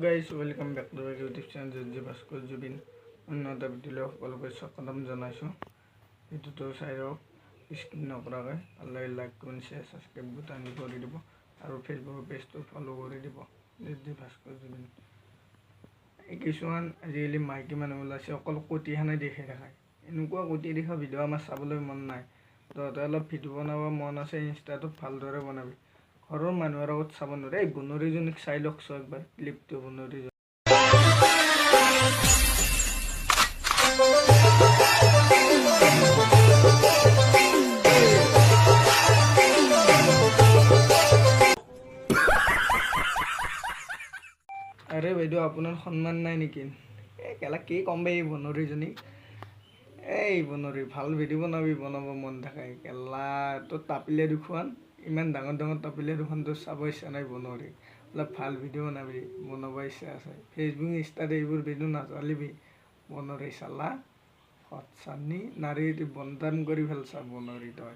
Guys, welcome back to our YouTube channel Jodji Bhaskar Jubin. Unnata video সকলোকে স্বাগতম জনাইছো। ভিডিওটো চাই ৰক স্কিপ নকৰাকৈ আল্লাহ like comment share subscribe button কৰি দিব আৰু ফেসবুক পেজটো ফলো কৰি দিব জodji bhaskar jubin। এই কিছুমান আজিকালি মাইকী মানুহ ওলাইছে অকল কটিখানে দেখে দেখায় এনেকুৱা কটি দেখা ভিডিও আমাৰ চাবলৈ মন নাই তহঁতে অলপ ভিডিও বনাব মন আছে ইনষ্টাটোত ভালদৰে বনাবি ঘৰৰ মানুহৰ আগত চাব নোৱাৰে এই বনৰীজনীক চাই লওকচোন একবাৰ ক্লিপটো বনৰীজন আৰে বাইদেউ আপোনাৰ সন্মান নাই নেকি কেলা কি কম বে এই বনৰীজনীক এই বনৰী ভাল ভিডিও বনাব মন থাকে কেলা তো তাপিলে দুখন ইমান ডাঙৰ ডাঙৰ তাপিলে দুখন তো চাব ইচ্ছা নাই বনৰী অলপ ভাল ভিডিও বনাব ইচ্ছা আছে ফেচবুক ইনষ্টাত এইবোৰ ভিডিও নাচালিবি বনৰী চালা হট চানি নাৰী বন্ধান কৰি ফেলছা বনৰী তই